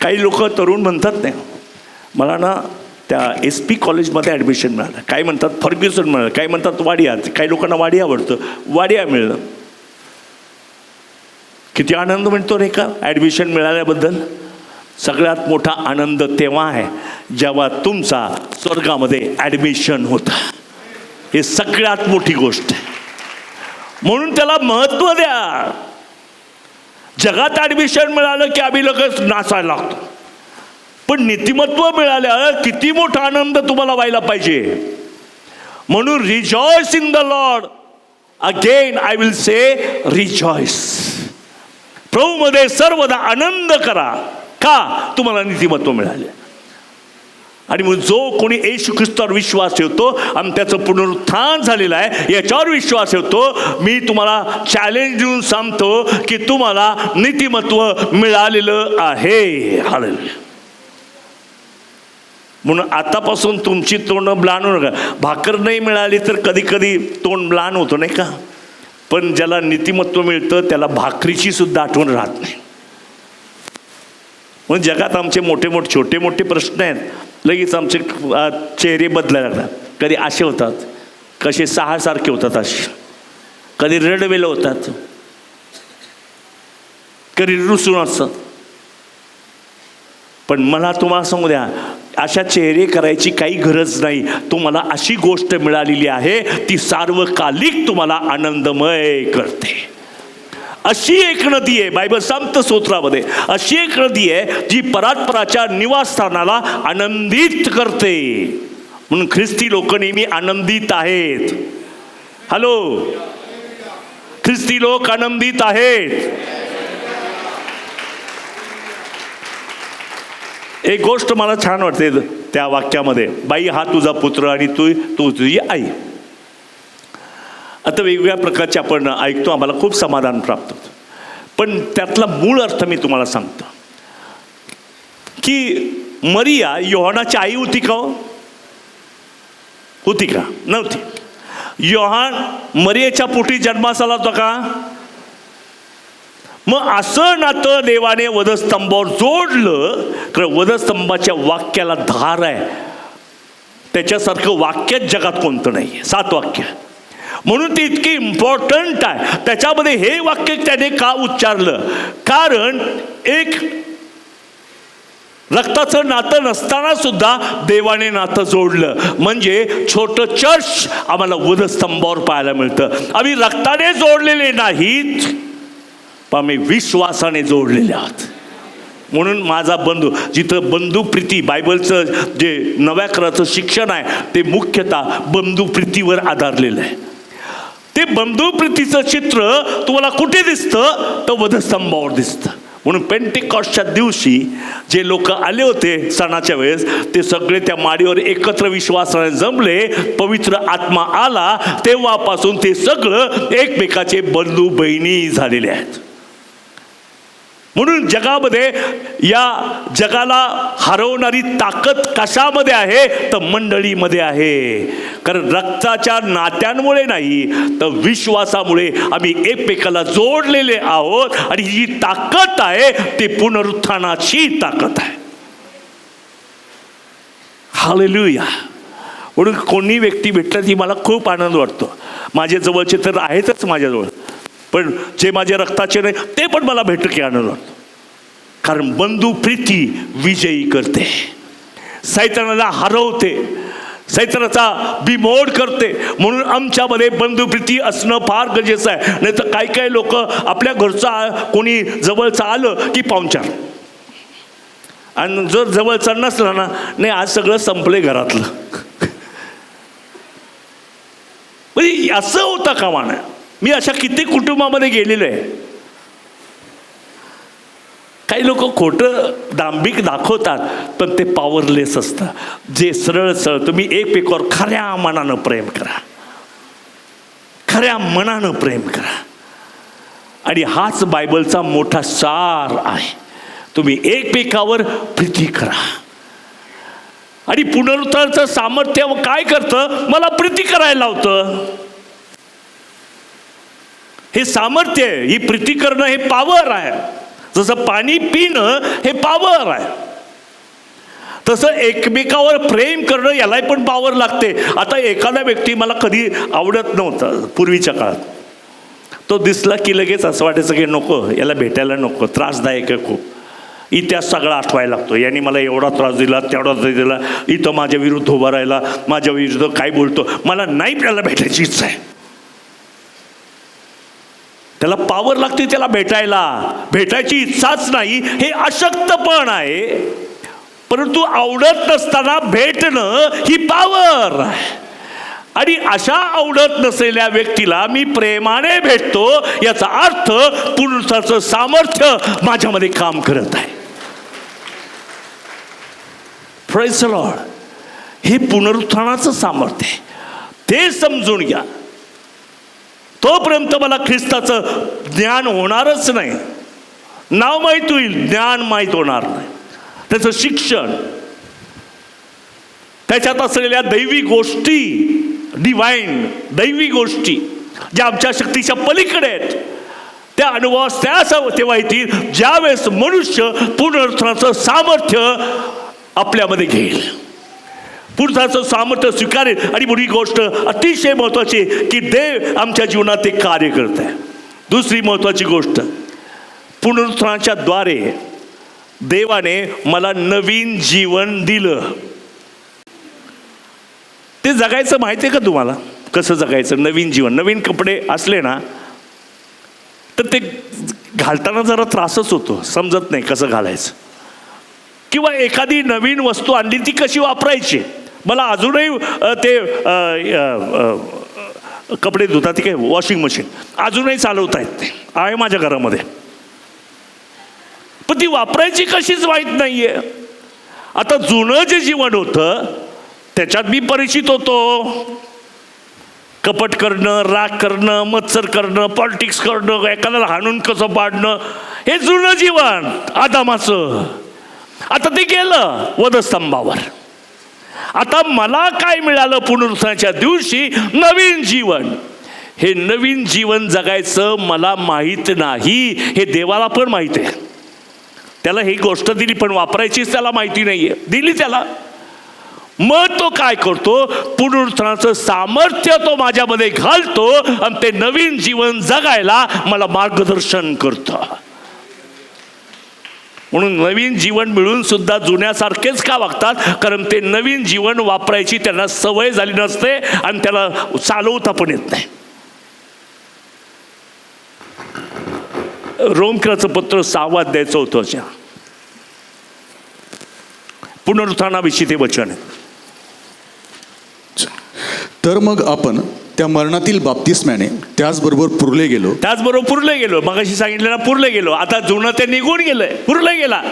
काही लोक तरुण म्हणतात नाही मला ना त्या SP कॉलेजमध्ये ॲडमिशन मिळालं, काही म्हणतात फर्ग्युसन मिळालं, काही म्हणतात वाडिया, काही लोकांना वाडिया आवडतं, वाडिया मिळलं. किती आनंद म्हणतो रे का ॲडमिशन मिळाल्याबद्दल. सगळ्यात मोठा आनंद तेव्हा आहे जेव्हा तुमचा स्वर्गामध्ये ॲडमिशन होता. हे सगळ्यात मोठी गोष्ट आहे. म्हणून त्याला महत्त्व द्या. जगात ॲडमिशन मिळालं की आम्ही लगेच नाचायला लागतो, पण नीतिमत्व मिळाल्यावर किती मोठा आनंद तुम्हाला व्हायला पाहिजे. म्हणून rejoice in the Lord. Again I will say rejoice. प्रभूमध्ये सर्वदा आनंद करा. का? तुम्हाला नीतिमत्व मिळाले. आणि मग जो कोणी येशू ख्रिस्तावर विश्वास ठेवतो आणि त्याचं पुनरुत्थान झालेलं आहे याच्यावर विश्वास ठेवतो, मी तुम्हाला चॅलेंज देऊन सांगतो की तुम्हाला नीतिमत्व मिळालेलं आहे. हालेलुया. म्हणून आतापासून तुमची तोंड ब्लान होऊ नका. भाकर नाही मिळाली तर कधी कधी तोंड ब्लान होतं नाही का, पण ज्याला नीतिमत्व मिळतं त्याला भाकरीची सुद्धा आठवण राहत नाही. म्हणून जगात आमचे छोटे मोठे प्रश्न आहेत, लगेच आमचे चेहरे बदलायला लागतात. कधी असे होतात, कसे सहासारखे होतात, असे कधी रडवेलं होतात, कधी रुसून असतात. पण मला तुम्हाला सांगू द्या, अशा चेहरे करायची काही गरज नाही. तुम्हाला अशी गोष्ट मिळालेली आहे ती सार्वकालिक तुम्हाला आनंदमय करते. अशी एक नदी आहे, बायबल सांगतं स्तोत्रामध्ये, अशी एक नदी आहे जी परात्पराच्या निवासस्थानाला आनंदित करते. म्हणून ख्रिस्ती लोक नेहमी आनंदित आहेत. हॅलो, ख्रिस्ती लोक आनंदित आहेत. एक गोष्ट मला छान वाटते त्या वाक्यामध्ये, बाई हा तुझा पुत्र आणि तू तुझी आई. आता वेगवेगळ्या प्रकारचे आपण ऐकतो, आम्हाला खूप समाधान प्राप्त होतं. पण त्यातला मूळ अर्थ मी तुम्हाला सांगतो की मरिया योहानाची आई होती का? होती का? नव्हती. योहान मरियाच्या पोटी जन्मास आला होता का? मग असं नातं देवाने वधस्तंभावर जोडलं. कारण वधस्तंभाच्या वाक्याला धार आहे, त्याच्यासारखं वाक्यच जगात कोणतं नाही. 7 वाक्य, म्हणून ते इतकी इम्पॉर्टंट आहे. त्याच्यामध्ये हे वाक्य त्याने का उच्चारलं? कारण एक रक्ताचं नातं नसताना सुद्धा देवाने नातं जोडलं. म्हणजे छोटं चर्च आम्हाला वधस्तंभावर पाहायला मिळतं. आम्ही रक्ताने जोडलेले नाहीत, पण आम्ही विश्वासाने जोडलेले आहात. म्हणून माझा बंधू, जिथं बंधुप्रीती, बायबलचं जे नव्या कराचं शिक्षण आहे ते मुख्यतः बंधुप्रीतीवर आधारलेलं आहे. ते बंधुप्रीतीचं चित्र तुम्हाला कुठे दिसतं? तर वधस्तंभावर दिसतं. म्हणून पेंटिकॉस्टच्या दिवशी जे लोक आले होते सणाच्या वेळेस, ते सगळे त्या माडीवर एकत्र विश्वासाने जमले, पवित्र आत्मा आला, तेव्हापासून ते सगळं एकमेकाचे बंधू बहिणी झालेले आहेत. म्हणून जगामध्ये, या जगाला हरवणारी ताकद कशामध्ये आहे? तर मंडळीमध्ये आहे. कारण रक्ताच्या नात्यांमुळे नाही, तर विश्वासामुळे आम्ही एकमेकाला जोडलेले आहोत. आणि ही ताकद आहे ती पुनरुत्थानाची ताकद आहे. हालेलुया. म्हणून कोणी व्यक्ती भेटला ती मला खूप आनंद वाटतो. माझे जवळचे तर आहेतच माझ्याजवळ, पण जे माझ्या रक्ताचे नाही ते पण मला भेटलं की आनंद वाटतो. कारण बंधू प्रीती विजयी करते, सैतानाला हरवते, सैतानाचा बिमोड करते. म्हणून आमच्यामध्ये बंधुप्रीती असणं फार गरजेचं आहे. नाही तर काही काही लोक आपल्या घरचा कोणी जवळचं आलं की पाहुणचार, आणि जर जवळचा नसला ना, नाही आज सगळं संपले घरातलं. म्हणजे हे असं होतं कामा नये. मी अशा किती कुटुंबामध्ये गेलेलो आहे. काही लोक खोटं दांभिक दाखवतात पण ते पॉवरलेस असतं. जे सरळ सरळ तुम्ही एकमेकावर खऱ्या मनानं प्रेम करा, खऱ्या मनानं प्रेम करा. आणि हाच बायबलचा मोठा सार आहे. तुम्ही एकमेकावर प्रीती करा. आणि पुनरुत्थानाचं सामर्थ्य काय करतं? मला प्रीती करायला लावतं. हे सामर्थ्य आहे, ही प्रीती करणं हे पॉवर आहे. जसं पाणी पिणं हे पॉवर आहे, तसं एकमेकावर प्रेम करणं यालाही पण पॉवर लागते. आता एखादा व्यक्ती मला कधी आवडत नव्हता पूर्वीच्या काळात. तो दिसला की लगेच असं वाटायचं की नको, याला भेटायला नको, त्रासदायक आहे खूप. इतिहास सगळा आठवायला लागतो. यांनी मला एवढा त्रास दिला, तेवढा त्रास दिला, इथं माझ्या विरुद्ध उभा राहिला, माझ्या विरुद्ध काय बोलतो, मला नाही त्याला भेटायची इच्छा आहे. त्याला पॉवर लागते, त्याला भेटायची इच्छाच नाही. हे अशक्तपण आहे. परंतु आवडत नसताना भेटणं ही पॉवर आहे. आणि अशा आवडत नसलेल्या व्यक्तीला मी प्रेमाने भेटतो, याचा अर्थ पुनरुत्थानाचं सामर्थ्य माझ्यामध्ये काम करत आहे. Praise the Lord. हे पुनरुत्थानाचं सामर्थ्य आहे, ते समजून घ्या. तोपर्यंत मला ख्रिस्ताचं ज्ञान होणारच नाही. नाव माहीत होईल, ज्ञान माहीत होणार नाही. त्याचं शिक्षण, त्याच्यात असलेल्या दैवी गोष्टी, डिवाइन दैवी गोष्टी ज्या आमच्या शक्तीच्या पलीकडे आहेत, त्या अनुभवास तेव्हा येतील ज्यावेळेस मनुष्य पुनरुत्थानाचं सामर्थ्य आपल्यामध्ये घेईल, पुनरुत्थानाचं सामर्थ्य स्वीकारेल. आणि मोठी गोष्ट अतिशय महत्त्वाची की देव आमच्या जीवनात ते कार्य करत आहे. दुसरी महत्त्वाची गोष्ट, पुनरुत्थानाच्या द्वारे देवाने मला नवीन जीवन दिलं. ते जगायचं माहिती आहे का तुम्हाला? कसं जगायचं? नवीन जीवन. नवीन कपडे असले ना तर ते घालताना जरा त्रासच होतो, समजत नाही कसं घालायचं. किंवा एखादी नवीन वस्तू आणली ती कशी वापरायची. मला अजूनही ते कपडे धुतात ती काय वॉशिंग मशीन अजूनही चालवता येत नाही, आहे माझ्या घरामध्ये. पण ती वापरायची कशीच माहीत नाही आहे. आता जुनं जे जीवन होतं त्याच्यात मी परिचित होतो. कपट करणं, राग करणं, मत्सर करणं, पॉलिटिक्स करणं, एखाद्याला हाणून कसं पाडणं, हे जुनं जीवन आदामाचं. आता ते गेलं वधस्तंभावर. आता मला काय मिळालं पुनरुत्थानाच्या दिवशी? नवीन जीवन. हे नवीन जीवन जगायचं मला माहीत नाही, हे देवाला पण माहीत आहे. त्याला ही गोष्ट दिली पण वापरायचीच त्याला माहिती नाही आहे. दिली त्याला, मग तो काय करतो? पुनरुत्थानाचं सामर्थ्य तो माझ्यामध्ये घालतो आणि ते नवीन जीवन जगायला मला मार्गदर्शन करतं. म्हणून नवीन जीवन मिळून सुद्धा जुन्यासारखेच का वागतात? कारण ते नवीन जीवन वापरायची त्यांना सवय झाली नसते आणि त्याला चालवता पण येत नाही. रोमकराचं पत्र 6 अध्यायाचं होतं. पुनरुत्थानाविषयी ते वचन आहे. तर मग आपण त्या मरणातील बाप्तिस्म्याने त्याचबरोबर पुरले गेलो. मगाशी सांगितलं ना, पुरले गेलो. आता जुनं ते निघून गेलंय, पुरले गेला.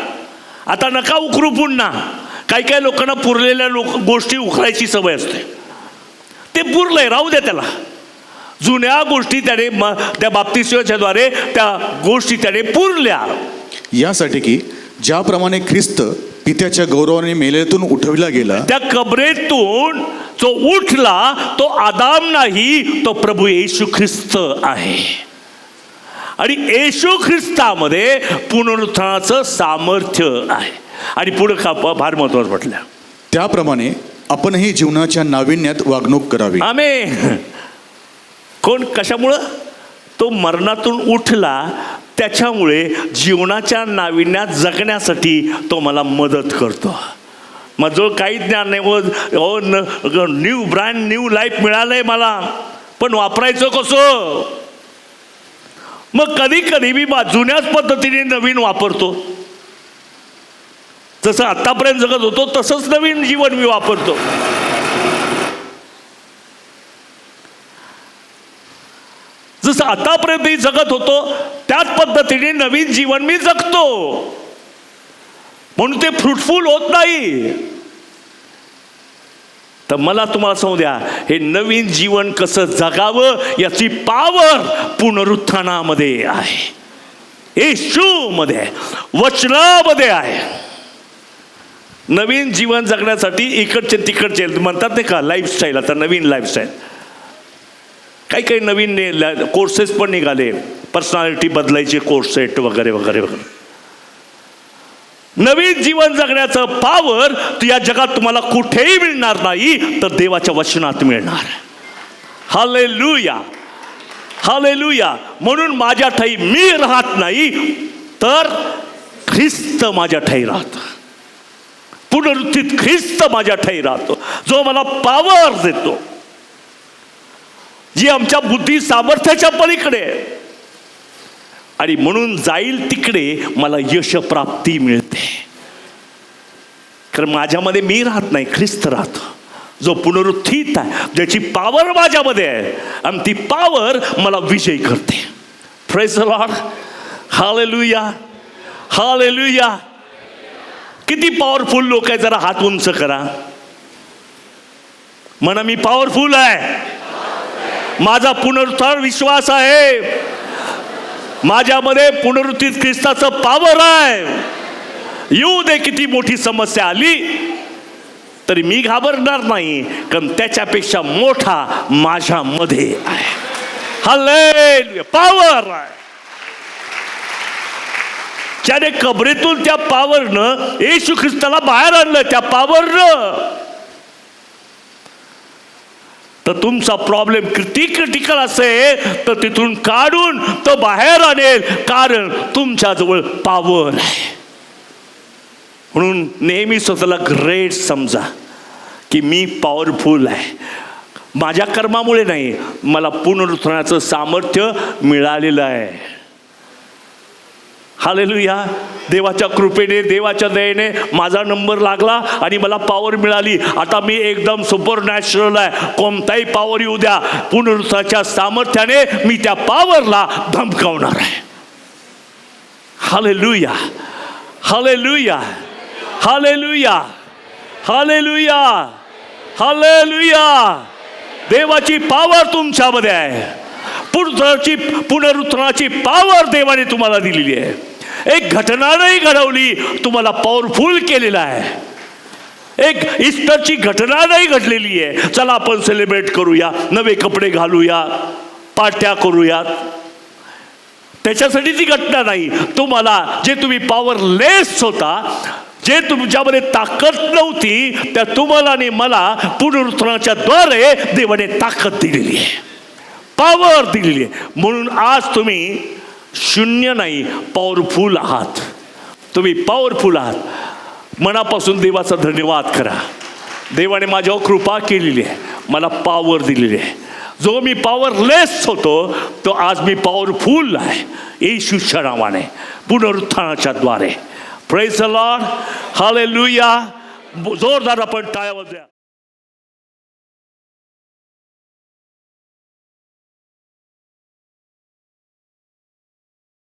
आता नका उकरू पुन्हा. काही लोकांना पुरलेल्या गोष्टी उकरायची सवय असते. ते पुरलंय, राहू द्या त्याला. जुन्या गोष्टी त्याने त्या बाप्तिस्माच्या द्वारे त्या गोष्टी त्याने पुरल्या. यासाठी की ज्याप्रमाणे ख्रिस्त पित्याच्या गौरवाने मेलेल्यातून उठविला गेला, त्या कबरेतून जो उठला तो आदाम नाही, तो प्रभू येशू ख्रिस्त आहे. आणि येशू ख्रिस्तामध्ये पुनरुत्थानाचं सामर्थ्य आहे. आणि पुढे फार महत्त्वाचं म्हटलं, त्याप्रमाणे आपणही जीवनाच्या नाविन्यात वागणूक करावी. आमेन. कोण? कशामुळं? तो मरणातून उठला, त्याच्यामुळे जीवनाच्या नाविन्यात जगण्यासाठी तो मला मदत करतो. माझं काही ज्ञान नाही, ब्रँड न्यू लाईफ मिळालंय मला, पण वापरायचं कसं? मग कधी कधी मी जुन्याच पद्धतीने नवीन वापरतो. जसं आतापर्यंत जगत होतो तसंच नवीन जीवन मी वापरतो. जसं आतापर्यंत मी जगत होतो त्याच पद्धतीने नवीन जीवन मी जगतो, म्हणून ते फ्रुटफुल होत नाही. तर मला तुम्हाला सांगू द्या, हे नवीन जीवन कसं जगावं याची पॉवर पुनरुत्थानामध्ये आहे, येशूमध्ये आहे, वचनामध्ये आहे. नवीन जीवन जगण्यासाठी इकडचे तिकडचे म्हणतात नाही का लाईफस्टाईल, आता नवीन लाईफस्टाईल, काही नवीन कोर्सेस पण निघाले, पर्सनॅलिटी बदलायचे कोर्सेट वगैरे वगैरे वगैरे. नवीन जीवन जगण्याचं पॉवर या जगात तुम्हाला कुठेही मिळणार नाही, तर देवाच्या वचनात मिळणार. Hallelujah, hallelujah. म्हणून माझ्या ठाई मी राहत नाही, तर ख्रिस्त माझ्या ठाई राहतो. पुनरुत्थित ख्रिस्त माझ्या ठाई राहतो, जो मला पॉवर देतो, जी आमच्या बुद्धी सामर्थ्याच्या पलीकडे आहे. आणि म्हणून जाईल तिकडे मला यश प्राप्ती मिळते, कारण माझ्यामध्ये मी राहत नाही, ख्रिस्त राहतो, जो पुनरुत्थित आहे, ज्याची पॉवर माझ्यामध्ये आहे, आणि ती पॉवर मला विजयी करते. Praise the Lord. Hallelujah, hallelujah. किती पॉवरफुल लोक आहे, जरा हात उंच करा, म्हणा मी पॉवरफुल आहे, माझा पुनरुत्थान विश्वास आहे, माझ्यामध्ये पुनरुत्थित ख्रिस्ताचं पॉवर आहे. येऊ दे किती मोठी समस्या आली तरी मी घाबरणार नाही, कारण त्याच्यापेक्षा मोठा माझ्यामध्ये आहे. हालेलुया. पॉवर आहे, ज्याने कबरेतून त्या पॉवरनं येशू ख्रिस्ताला बाहेर आणलं, त्या पॉवरनं. तर तुमचा प्रॉब्लेम किती क्रिटिकल असेल तर तिथून काढून तो बाहेर आणेल, कारण तुमच्याजवळ पॉवर आहे. म्हणून नेहमी स्वतःला ग्रेट समजा की मी पॉवरफुल आहे. माझ्या कर्मामुळे नाही, मला पुनरुत्थानाचं सामर्थ्य मिळालेलं आहे. हालेलुया. देवाच्या कृपेने, देवाच्या दयेने माझा नंबर लागला आणि मला पॉवर मिळाली. आता मी एकदम सुपर नॅचरल आहे. कोणताही पॉवर येऊ द्या, पुनरुत्थानाच्या सामर्थ्याने मी त्या पॉवरला धमकावणार आहे. Hallelujah, hallelujah, hallelujah, hallelujah, hallelujah. देवाची पॉवर तुमच्यामध्ये आहे. पुनरुत्थानाची पॉवर देवाने तुम्हाला दिलेली आहे. एक घटना नाही घडवली, तुम्हाला पॉवरफुल केलेला आहे. एक ईस्टरची घटना नाही घडलेली आहे, चला आपण सेलिब्रेट करूया, नवे कपडे घालूया, पार्ट्या करूयात, त्याच्यासाठी ती घटना नाही. तुम्हाला जे तुम्ही पॉवरलेस होता, जे तुमच्यामध्ये ताकद नव्हती, त्या तुम्हाला आणि मला पुनरुत्थानाच्या द्वारे देवाने ताकद दिलेली आहे, पॉवर दिलेली आहे. म्हणून आज तुम्ही शून्य नाही, पॉवरफुल आहात. तुम्ही पॉवरफुल आहात. मनापासून देवाचा धन्यवाद करा. देवाने माझ्यावर कृपा केलेली आहे, मला पॉवर दिलेली आहे. जो मी पॉवरलेस होतो तो आज मी पॉवरफुल आहे, येशूच्या नावाने, पुनरुत्थानाच्या द्वारे. Praise the Lord. हालेलुया. जोरदार आपण टाळ्या वाजवूया.